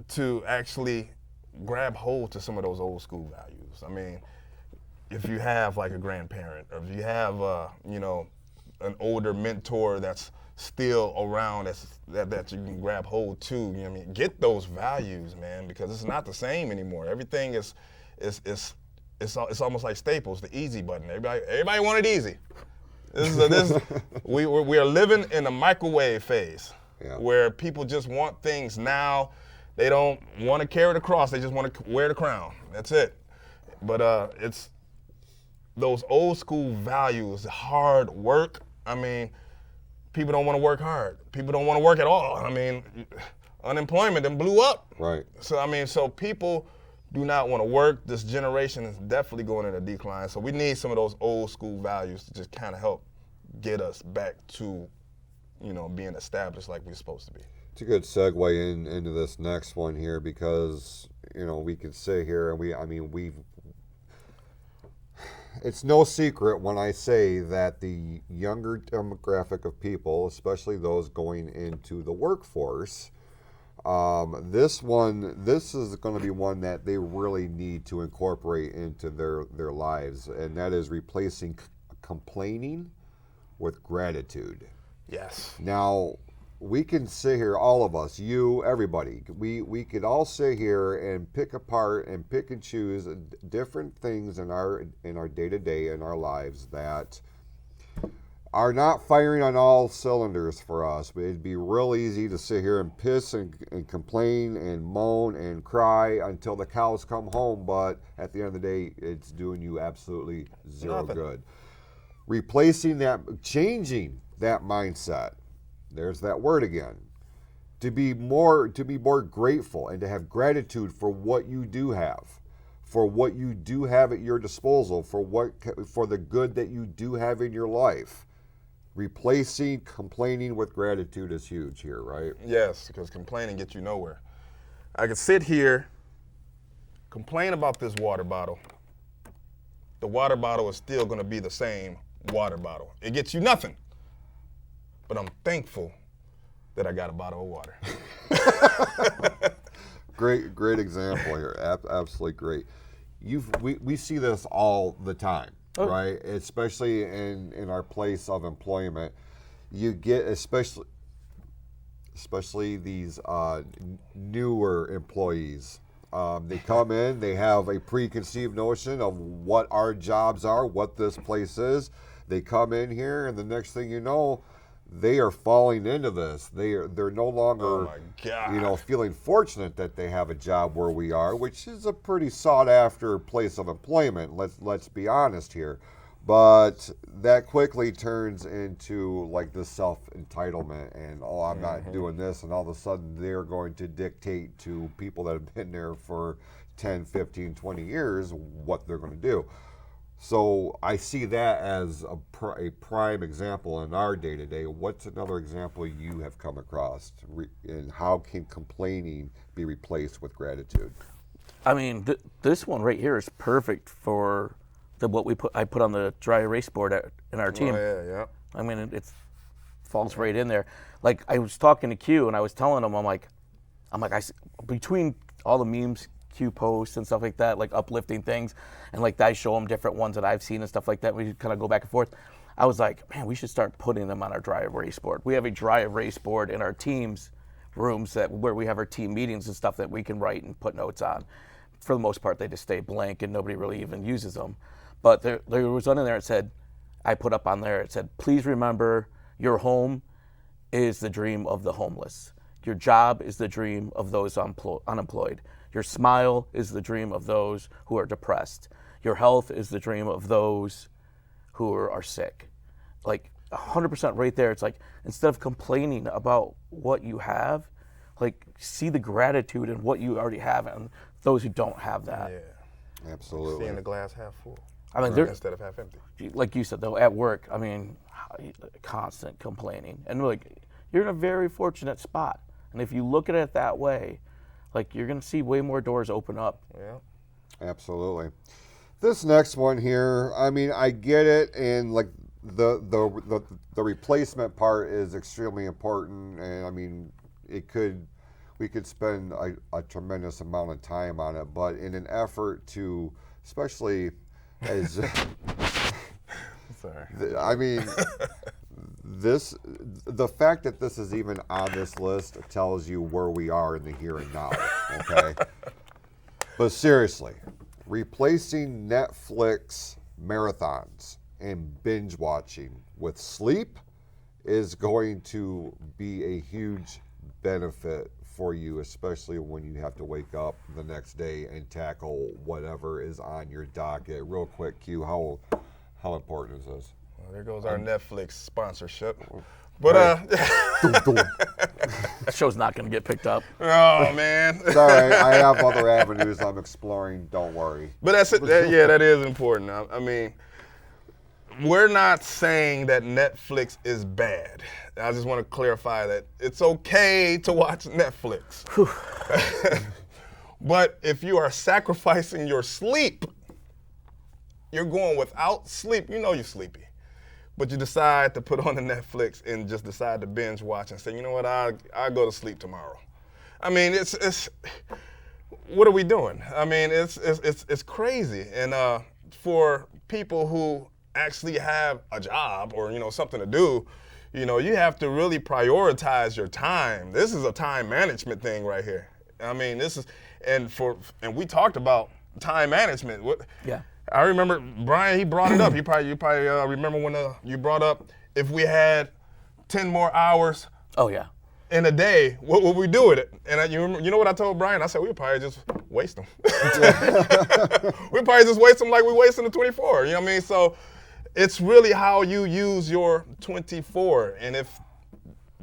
S3: to actually grab hold to some of those old school values. I mean, if you have like a grandparent, or if you have an older mentor that's still around that you can grab hold to, you know what I mean? Get those values, man, because it's not the same anymore. Everything is almost like Staples, the easy button. Everybody want it easy. We are living in a microwave phase, where people just want things now. They don't want to carry the cross. They just want to wear the crown. That's it. But it's those old school values, hard work. I mean, people don't want to work hard. People don't want to work at all. I mean, unemployment then blew up.
S1: Right.
S3: So people do not want to work. This generation is definitely going in a decline. So we need some of those old school values to just kind of help get us back to, being established like we're supposed to be.
S1: It's a good segue into this next one here, because we can sit here and it's no secret when I say that the younger demographic of people, especially those going into the workforce, this is going to be one that they really need to incorporate into their lives, and that is replacing complaining with gratitude.
S3: Yes.
S1: Now, we can sit here, all of us, you, everybody, we could all sit here and pick apart and pick and choose different things in our day-to-day in our lives that are not firing on all cylinders for us. But it'd be real easy to sit here and piss and complain and moan and cry until the cows come home, but at the end of the day, it's doing you absolutely zero good. Replacing that, changing that mindset. There's that word again. To be more grateful and to have gratitude for what you do have, for what you do have at your disposal, for the good that you do have in your life. Replacing complaining with gratitude is huge here, right?
S3: Yes, because complaining gets you nowhere. I could sit here, complain about this water bottle. The water bottle is still going to be the same water bottle. It gets you nothing. But I'm thankful that I got a bottle of water.
S1: Great example here. Absolutely great. We see this all the time, right? Especially in our place of employment. You get especially these newer employees. They come in, they have a preconceived notion of what our jobs are, what this place is. They come in here, and the next thing you know, they are falling into this. They're no longer, feeling fortunate that they have a job where we are, which is a pretty sought after place of employment. Let's be honest here, but that quickly turns into like this self-entitlement and I'm not doing this, and all of a sudden they're going to dictate to people that have been there for 10, 15, 20 years what they're going to do. So I see that as a prime example in our day-to-day. What's another example you have come across, and how can complaining be replaced with gratitude?
S2: I mean, this one right here is perfect for I put on the dry erase board in our team.
S3: Oh, yeah.
S2: I mean, it falls right in there. Like, I was talking to Q, and I was telling him, I'm like, between all the memes Q posts and stuff like that, like uplifting things, and like I show them different ones that I've seen and stuff like that. We kind of go back and forth. I was like, man, we should start putting them on our dry erase board. We have a dry erase board in our team's rooms where we have our team meetings and stuff that we can write and put notes on. For the most part, they just stay blank and nobody really even uses them. But there was one in there that said, I put up on there, it said, please remember your home is the dream of the homeless. Your job is the dream of those unemployed. Your smile is the dream of those who are depressed. Your health is the dream of those who are sick. Like 100% right there. It's like, instead of complaining about what you have, like see the gratitude in what you already have and those who don't have that.
S3: Yeah.
S1: Absolutely.
S3: Seeing the glass half full
S2: I mean, they're,
S3: instead of half empty.
S2: like you said, though, at work, I mean, constant complaining. And like, you're in a very fortunate spot. And if you look at it that way, like, you're going to see way more doors open up.
S3: Yeah.
S1: Absolutely. This next one here, I mean, I get it, and like the replacement part is extremely important, and I mean, we could spend a tremendous amount of time on it, but in an effort to, especially as,
S3: Sorry.
S1: I mean, the fact that this is even on this list tells you where we are in the here and now, okay? But seriously, replacing Netflix marathons and binge watching with sleep is going to be a huge benefit for you, especially when you have to wake up the next day and tackle whatever is on your docket. Real quick, Q, how important is this?
S3: Well, there goes our Netflix sponsorship. But
S2: The show's not going to get picked up.
S3: oh man.
S1: Sorry, I have other avenues I'm exploring. Don't worry.
S3: But that's it. Yeah, that is important. I mean, we're not saying that Netflix is bad. I just want to clarify that it's okay to watch Netflix. But if you are sacrificing your sleep, you're going without sleep. You know you're sleepy. But you decide to put on the Netflix and just decide to binge watch and say, you know what, I'll go to sleep tomorrow. I mean, it's what are we doing? I mean, it's crazy. And for people who actually have a job or, you know, something to do, you know, you have to really prioritize your time. This is a time management thing right here. I mean, this is, and we talked about time management.
S2: Yeah.
S3: I remember Brian, he brought it up. You probably remember when you brought up if we had 10 more hours
S2: Oh, yeah.
S3: in a day, what would we do with it? And you know what I told Brian? I said, we'd probably just waste them. We'd probably just waste them like we wasting the 24. You know what I mean? So it's really how you use your 24. And if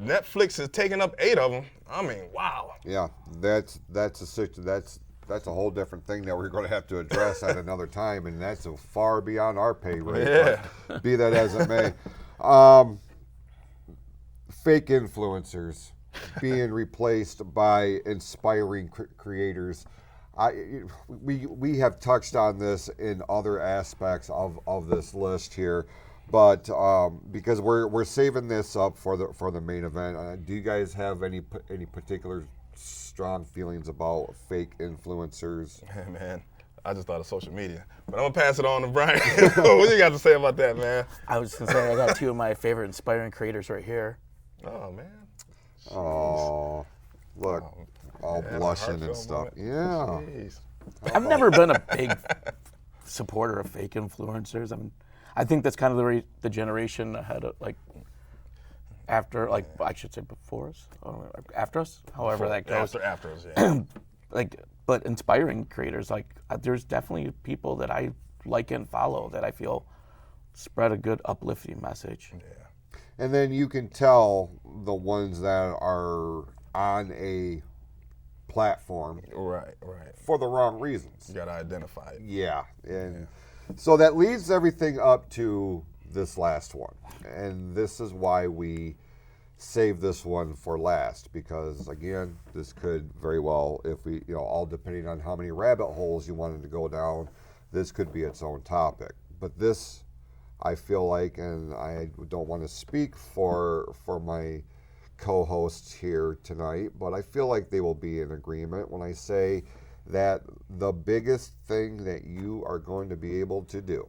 S3: Netflix is taking up 8 of them, I mean, wow.
S1: Yeah, that's a whole different thing that we're going to have to address at another time, and that's so far beyond our pay rate.
S3: Yeah.
S1: But be that as it may, fake influencers being replaced by inspiring creators. We have touched on this in other aspects of this list here, but because we're saving this up for the main event. Do you guys have any particular strong feelings about fake influencers?
S3: Man, I just thought of social media. But I'm going to pass it on to Brian. What you got to say about that, man?
S2: I was going to say, I got 2 of my favorite inspiring creators right here.
S3: Oh, man.
S1: Oh, look, all
S3: Yeah,
S1: blushing and
S3: heartfelt
S1: stuff.
S3: moment.
S1: Yeah.
S3: Jeez.
S2: I've never been a big supporter of fake influencers. I mean, I think that's kind of the generation ahead of, like, after, like, I should say before us, or after us, however that goes.
S3: After us, yeah.
S2: Like, but inspiring creators, like, there's definitely people that I like and follow that I feel spread a good uplifting message.
S3: Yeah.
S1: And then you can tell the ones that are on a platform
S3: Right.
S1: for the wrong reasons.
S3: You got to identify it.
S1: Yeah, and so that leads everything up to this last one, and this is why we save this one for last, because again, this could very well, if we, you know, all depending on how many rabbit holes you wanted to go down, this could be its own topic. But this, I feel like, and I don't want to speak for my co-hosts here tonight, but I feel like they will be in agreement when I say that the biggest thing that you are going to be able to do,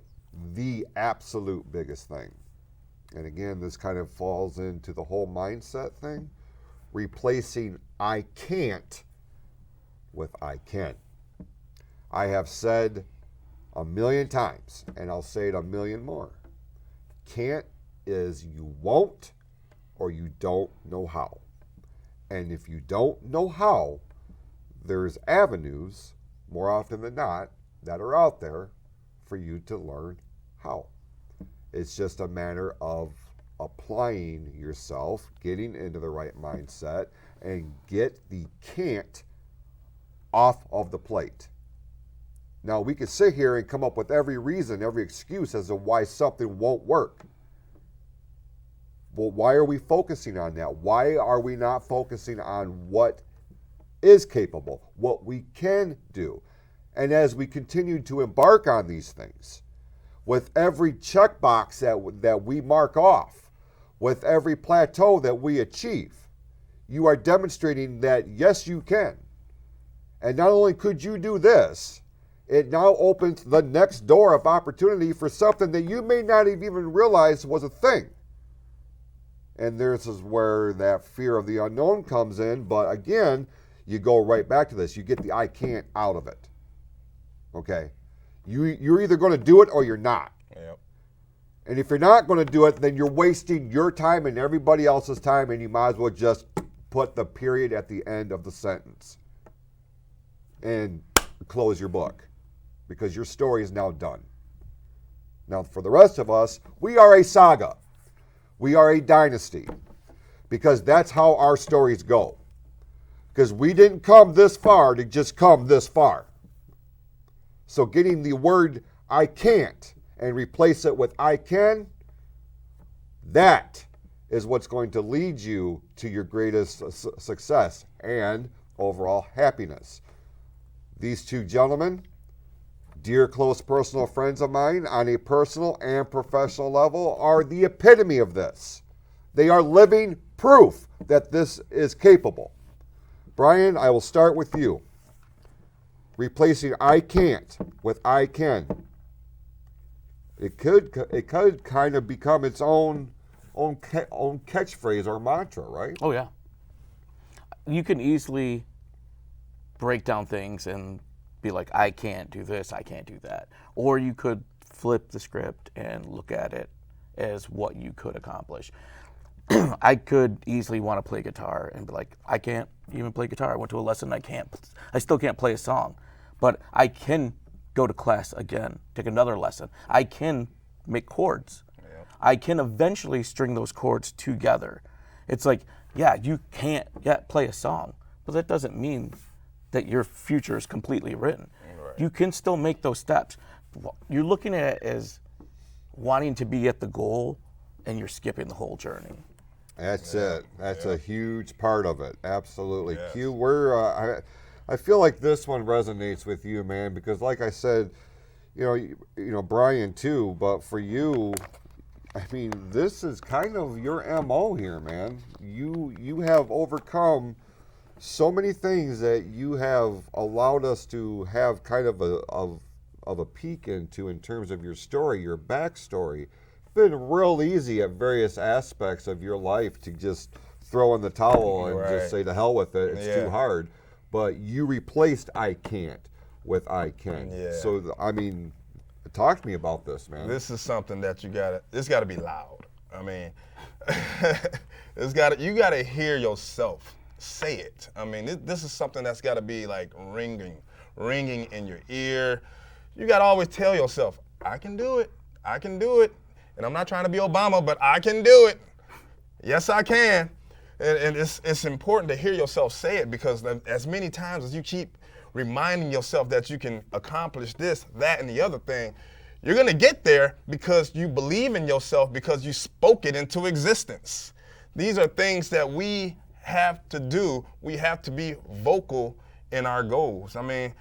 S1: the absolute biggest thing, and again, this kind of falls into the whole mindset thing, replacing I can't with I can. I have said 1,000,000 times, and I'll say it 1,000,000 more. Can't is you won't or you don't know how. And if you don't know how, there's avenues, more often than not, that are out there for you to learn how. It's just a matter of applying yourself, getting into the right mindset, and get the can't off of the plate. Now, we could sit here and come up with every reason, every excuse as to why something won't work. But why are we focusing on that? Why are we not focusing on what is capable, what we can do? And as we continue to embark on these things, with every checkbox that we mark off, with every plateau that we achieve, you are demonstrating that yes, you can. And not only could you do this, it now opens the next door of opportunity for something that you may not have even realized was a thing. And this is where that fear of the unknown comes in. But again, you go right back to this. You get the I can't out of it. Okay? You're either going to do it or you're not.
S3: Yep.
S1: And if you're not going to do it, then you're wasting your time and everybody else's time, and you might as well just put the period at the end of the sentence and close your book, because your story is now done. Now, for the rest of us, we are a saga. We are a dynasty, because that's how our stories go. Because we didn't come this far to just come this far. So getting the word I can't and replace it with I can, that is what's going to lead you to your greatest success and overall happiness. These two gentlemen, dear close personal friends of mine on a personal and professional level, are the epitome of this. They are living proof that this is capable. Brian, I will start with you. Replacing I can't with I can. It could kind of become its own catchphrase or mantra, right?
S2: Oh, yeah. You can easily break down things and be like, I can't do this, I can't do that. Or you could flip the script and look at it as what you could accomplish. I could easily want to play guitar and be like, I can't even play guitar. I went to a lesson, I still can't play a song. But I can go to class again, take another lesson. I can make chords. Yeah. I can eventually string those chords together. It's like, yeah, you can't yet play a song, but that doesn't mean that your future is completely written. Right. You can still make those steps. You're looking at it as wanting to be at the goal, and you're skipping the whole journey.
S1: That's it. That's a huge part of it. Absolutely. Yes. Q, I feel like this one resonates with you, man, because like I said, you know, Brian too, but for you, I mean, this is kind of your MO here, man. You have overcome so many things that you have allowed us to have kind of a peek into in terms of your story, your backstory. It's been real easy at various aspects of your life to just throw in the towel and just say to hell with it. It's too hard. But you replaced I can't with I can. Yeah. So, I mean, talk to me about this, man.
S3: This is something that it's gotta be loud. I mean, you gotta hear yourself say it. I mean, this is something that's gotta be like ringing in your ear. You gotta always tell yourself, I can do it. And I'm not trying to be Obama, but I can do it. Yes, I can. And it's important to hear yourself say it, because as many times as you keep reminding yourself that you can accomplish this, that, and the other thing, you're going to get there because you believe in yourself, because you spoke it into existence. These are things that we have to do. We have to be vocal in our goals. I mean,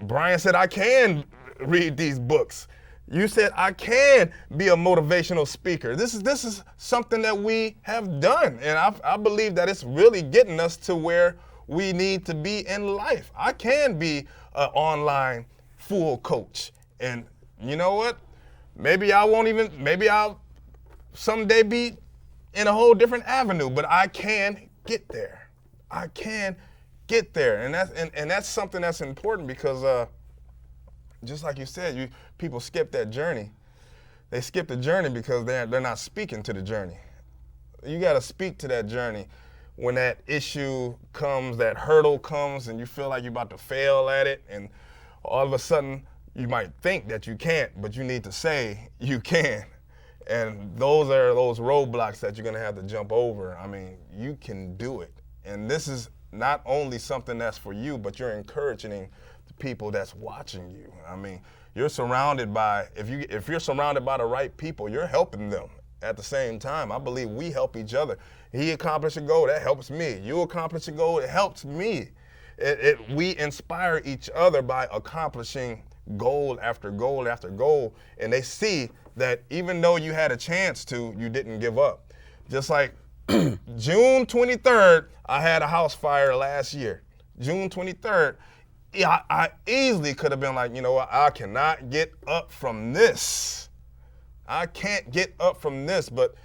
S3: Brian said, I can read these books. You said, I can be a motivational speaker. This is something that we have done. And I believe that it's really getting us to where we need to be in life. I can be an online full coach. And you know what? Maybe I'll someday be in a whole different avenue, but I can get there. I can get there. And that's something that's important, because just like you said, people skip that journey. They skip the journey because they're not speaking to the journey. You got to speak to that journey. When that issue comes, that hurdle comes, and you feel like you're about to fail at it, and all of a sudden you might think that you can't, but you need to say you can. And those are those roadblocks that you're going to have to jump over. I mean, you can do it. And this is not only something that's for you, but you're encouraging the people that's watching you. I mean, you're surrounded by, if you're surrounded by the right people, you're helping them. At the same time, I believe we help each other. He accomplished a goal, that helps me. You accomplish a goal, it helps me. We inspire each other by accomplishing goal after goal after goal, and they see that even though you had a chance to, you didn't give up. Just like June 23rd, I had a house fire last year. June 23rd, I easily could have been like, you know what, I cannot get up from this. I can't get up from this, but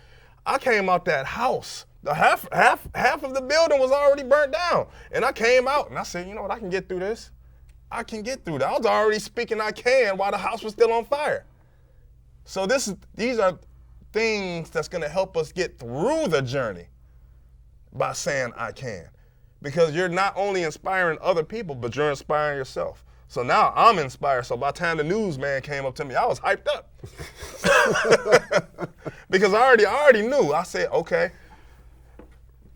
S3: I came out that house. The half of the building was already burnt down. And I came out and I said, you know what, I can get through this. I can get through that. I was already speaking I can while the house was still on fire. So these are things that's gonna help us get through the journey by saying I can. Because you're not only inspiring other people, but you're inspiring yourself. So now I'm inspired. So by the time the newsman came up to me, I was hyped up. Because I already knew. I said, okay,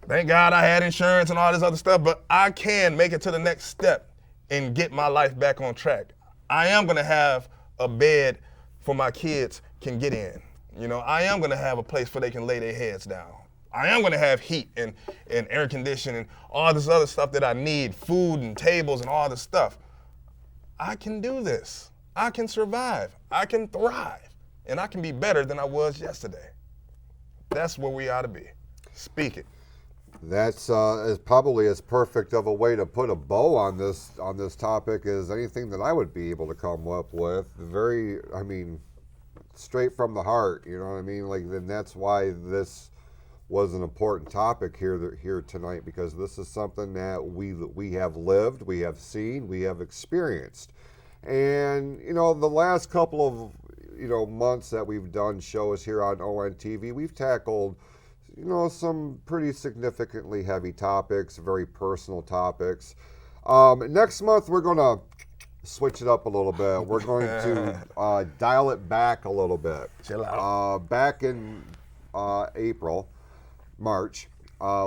S3: thank God I had insurance and all this other stuff, but I can make it to the next step and get my life back on track. I am gonna have a bed for my kids can get in. You know, I am gonna have a place where they can lay their heads down. I am gonna have heat and air conditioning and all this other stuff that I need, food and tables and all this stuff. I can do this. I can survive. I can thrive. And I can be better than I was yesterday. That's where we ought to be. Speak it.
S1: That's is probably as perfect of a way to put a bow on this topic as anything that I would be able to come up with. Very, I mean, straight from the heart. You know what I mean? Like, then that's why this was an important topic here tonight, because this is something that we have lived, we have seen, we have experienced. And you know, the last couple of months that we've done shows here on ONTV, we've tackled some pretty significantly heavy topics, very personal topics. Next month we're going to switch it up a little bit. We're going to dial it back a little bit.
S3: Chill out.
S1: Back in March,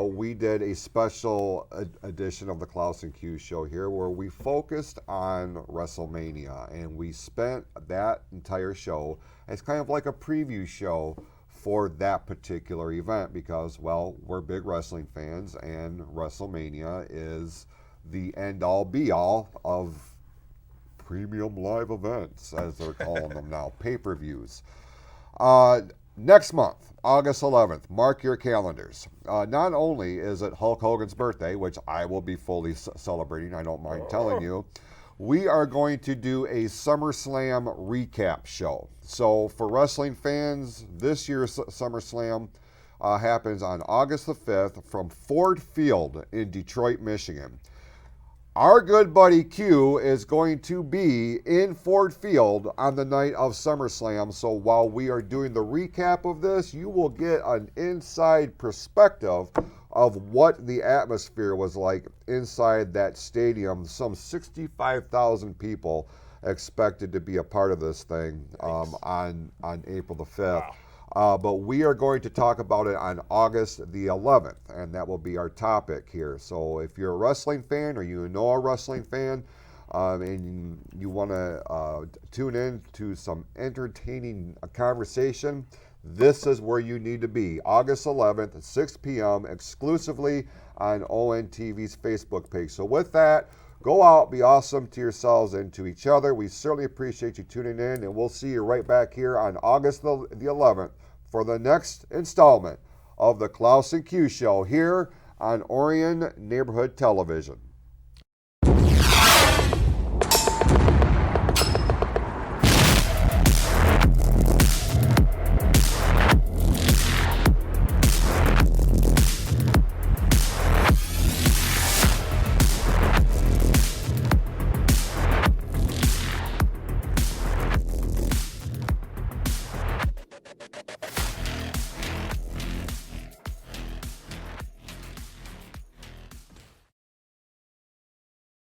S1: we did a special edition of the Clouse Q Show here where we focused on WrestleMania, and we spent that entire show as kind of like a preview show for that particular event because, well, we're big wrestling fans, and WrestleMania is the end-all, be-all of premium live events, as they're calling them now, pay-per-views. Next month, August 11th, mark your calendars. Not only is it Hulk Hogan's birthday, which I will be fully celebrating, I don't mind telling you, we are going to do a SummerSlam recap show. So for wrestling fans, this year's SummerSlam happens on August the 5th from Ford Field in Detroit, Michigan. Our good buddy Q is going to be in Ford Field on the night of SummerSlam. So while we are doing the recap of this, you will get an inside perspective of what the atmosphere was like inside that stadium. Some 65,000 people expected to be a part of this thing on April the 5th. Wow. But we are going to talk about it on August the 11th, and that will be our topic here. So if you're a wrestling fan or you know a wrestling fan and you want to tune in to some entertaining conversation, this is where you need to be. August 11th at 6 p.m. exclusively on ONTV's Facebook page. So with that, go out, be awesome to yourselves and to each other. We certainly appreciate you tuning in, and we'll see you right back here on August the 11th for the next installment of the Clouse Q Show here on Orion Neighborhood Television.